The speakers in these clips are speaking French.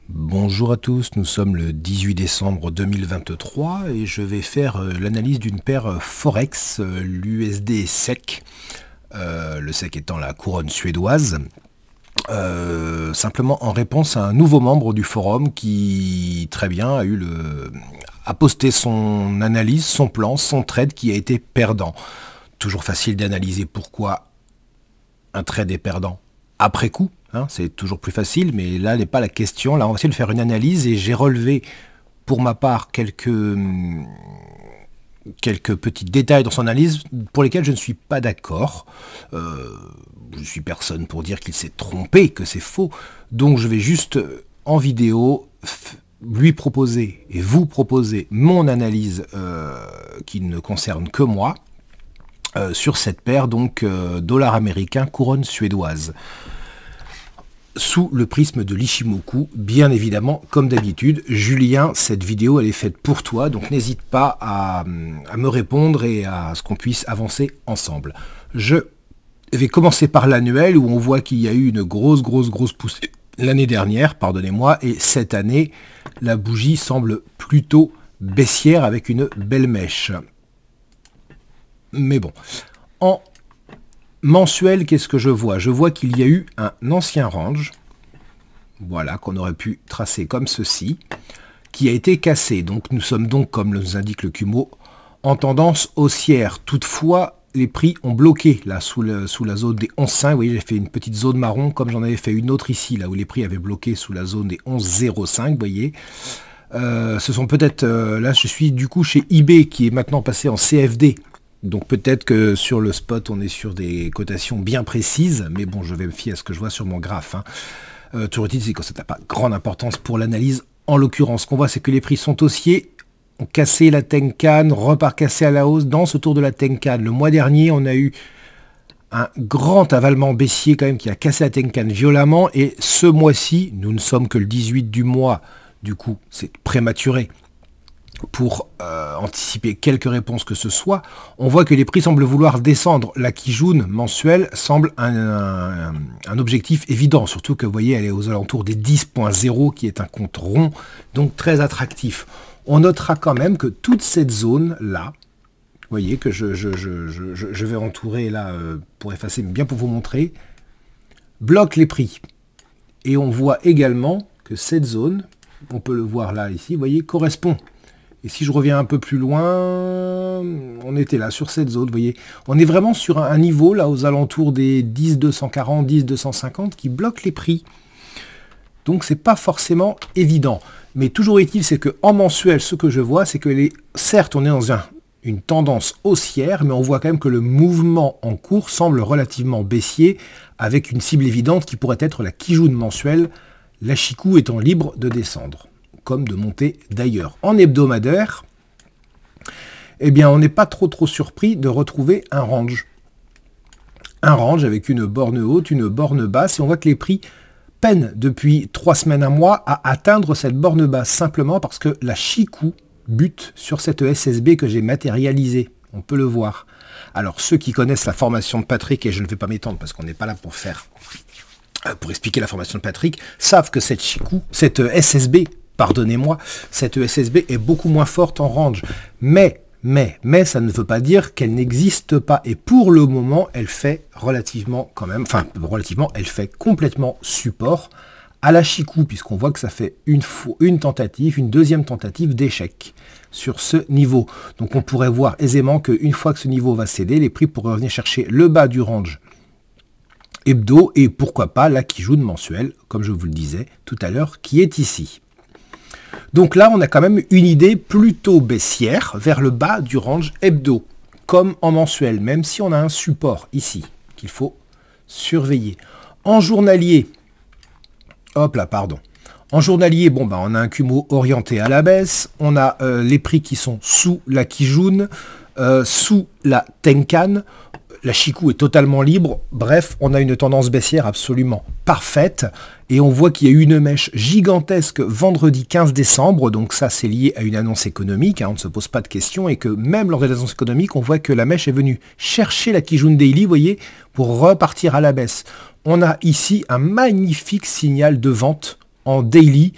Bonjour à tous, nous sommes le 18 décembre 2023 et je vais faire l'analyse d'une paire Forex, l'USD SEC, le SEC étant la couronne suédoise, simplement en réponse à un nouveau membre du forum qui, très bien, a posté son analyse, son plan, son trade qui a été perdant. Toujours facile d'analyser pourquoi un trade est perdant après coup. C'est toujours plus facile, mais là n'est pas la question. Là, on va essayer de faire une analyse et j'ai relevé pour ma part quelques petits détails dans son analyse pour lesquels je ne suis pas d'accord. Je suis personne pour dire qu'il s'est trompé, que c'est faux. Donc je vais juste en vidéo lui proposer et vous proposer mon analyse qui ne concerne que moi sur cette paire, donc dollar américain couronne suédoise. Sous le prisme de l'Ichimoku, bien évidemment, comme d'habitude. Julien, cette vidéo, elle est faite pour toi, donc n'hésite pas à me répondre et à ce qu'on puisse avancer ensemble. Je vais commencer par l'annuel, où on voit qu'il y a eu une grosse poussée l'année dernière, pardonnez-moi, et cette année, la bougie semble plutôt baissière avec une belle mèche. Mais bon, en mensuel, qu'est-ce que je vois? Je vois qu'il y a eu un ancien range, voilà, qu'on aurait pu tracer comme ceci, qui a été cassé. Donc nous sommes donc, comme nous indique le Kumo, en tendance haussière. Toutefois, les prix ont bloqué là sous la zone des 11,5. Vous voyez, j'ai fait une petite zone marron, comme j'en avais fait une autre ici, là où les prix avaient bloqué sous la zone des 11,05. Vous voyez, ce sont peut-être, là je suis du coup chez eBay qui est maintenant passé en CFD. Donc peut-être que sur le spot, on est sur des cotations bien précises, mais bon, je vais me fier à ce que je vois sur mon graphe. Toujours est-il, c'est que ça n'a pas grande importance pour l'analyse. En l'occurrence, ce qu'on voit, c'est que les prix sont haussiers, ont cassé la Tenkan, repart cassé à la hausse dans ce tour de la Tenkan. Le mois dernier, on a eu un grand avalement baissier quand même qui a cassé la Tenkan violemment, et ce mois-ci, nous ne sommes que le 18 du mois, du coup, c'est prématuré. Pour anticiper quelques réponses que ce soit, on voit que les prix semblent vouloir descendre. La Kijun mensuelle semble un objectif évident, surtout que vous voyez, elle est aux alentours des 10.0, qui est un compte rond, donc très attractif. On notera quand même que toute cette zone-là, vous voyez que je vais entourer là pour effacer, mais bien pour vous montrer, bloque les prix. Et on voit également que cette zone, on peut le voir là, ici, vous voyez, correspond. Et si je reviens un peu plus loin, on était là, sur cette zone, vous voyez. On est vraiment sur un niveau, là, aux alentours des 10,240, 10,250, qui bloque les prix. Donc, c'est pas forcément évident. Mais toujours est-il, c'est qu'en mensuel, ce que je vois, c'est que, certes, on est dans une tendance haussière, mais on voit quand même que le mouvement en cours semble relativement baissier, avec une cible évidente qui pourrait être la Kijun mensuelle, la Chikou étant libre de descendre, comme de monter d'ailleurs. En hebdomadaire, eh bien, on n'est pas trop surpris de retrouver un range. Un range avec une borne haute, une borne basse, et on voit que les prix peinent depuis 3 semaines, un mois, à atteindre cette borne basse, simplement parce que la Chikou bute sur cette SSB que j'ai matérialisée. On peut le voir. Alors, ceux qui connaissent la formation de Patrick, et je ne vais pas m'étendre parce qu'on n'est pas là pour expliquer la formation de Patrick, savent que cette Chikou, cette SSB, pardonnez-moi, cette SSB est beaucoup moins forte en range. Mais ça ne veut pas dire qu'elle n'existe pas. Et pour le moment, elle fait relativement quand même, elle fait complètement support à la Chikou, puisqu'on voit que ça fait une deuxième tentative d'échec sur ce niveau. Donc on pourrait voir aisément qu'une fois que ce niveau va céder, les prix pourraient revenir chercher le bas du range hebdo et pourquoi pas la Kijun mensuelle, comme je vous le disais tout à l'heure, qui est ici. Donc là, on a quand même une idée plutôt baissière vers le bas du range hebdo, comme en mensuel, même si on a un support ici qu'il faut surveiller. En journalier, en journalier, bon, on a un Kumo orienté à la baisse, on a les prix qui sont sous la Kijun, sous la Tenkan. La Chikou est totalement libre. Bref, on a une tendance baissière absolument parfaite. Et on voit qu'il y a eu une mèche gigantesque vendredi 15 décembre. Donc ça, c'est lié à une annonce économique. On ne se pose pas de questions. Et que même lors de l'annonce économique, on voit que la mèche est venue chercher la Kijun Daily, vous voyez, pour repartir à la baisse. On a ici un magnifique signal de vente en daily.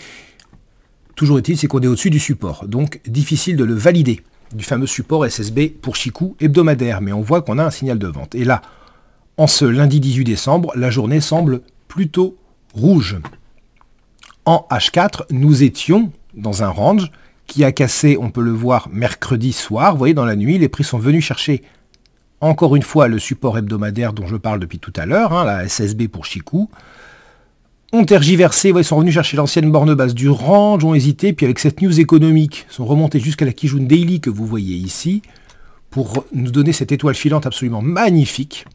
Toujours est-il, c'est qu'on est au-dessus du support. Donc, difficile de le valider, du fameux support SSB pour Chikou hebdomadaire. Mais on voit qu'on a un signal de vente. Et là, en ce lundi 18 décembre, la journée semble plutôt rouge. En H4, nous étions dans un range qui a cassé, on peut le voir, mercredi soir. Vous voyez, dans la nuit, les prix sont venus chercher encore une fois le support hebdomadaire dont je parle depuis tout à l'heure, hein, la SSB pour Chikou. Ont tergiversé, ils sont venus chercher l'ancienne borne basse du range, ont hésité, puis avec cette news économique, sont remontés jusqu'à la Kijun Daily que vous voyez ici, pour nous donner cette étoile filante absolument magnifique.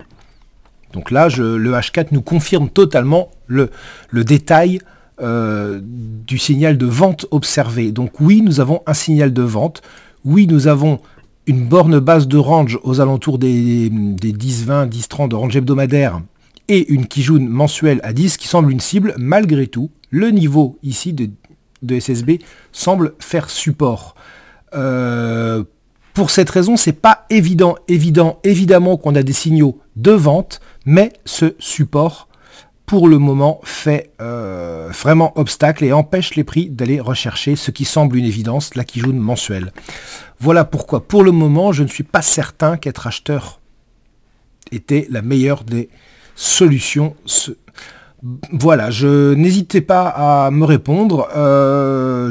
Donc là, le H4 nous confirme totalement le détail du signal de vente observé. Donc oui, nous avons un signal de vente, oui, nous avons une borne basse de range aux alentours des 10-20, 10-30 de range hebdomadaire, et une Kijun mensuelle à 10 qui semble une cible. Malgré tout, le niveau ici de SSB semble faire support. Pour cette raison, c'est pas évidemment qu'on a des signaux de vente, mais ce support, pour le moment, fait vraiment obstacle et empêche les prix d'aller rechercher ce qui semble une évidence, la Kijun mensuelle. Voilà pourquoi, pour le moment, je ne suis pas certain qu'être acheteur était la meilleure des solution. Voilà, n'hésitez pas à me répondre.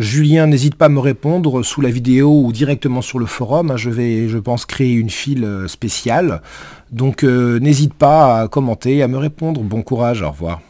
Julien, n'hésite pas à me répondre sous la vidéo ou directement sur le forum. Hein, je vais, je pense, créer une file spéciale. Donc, n'hésite pas à commenter, à me répondre. Bon courage, au revoir.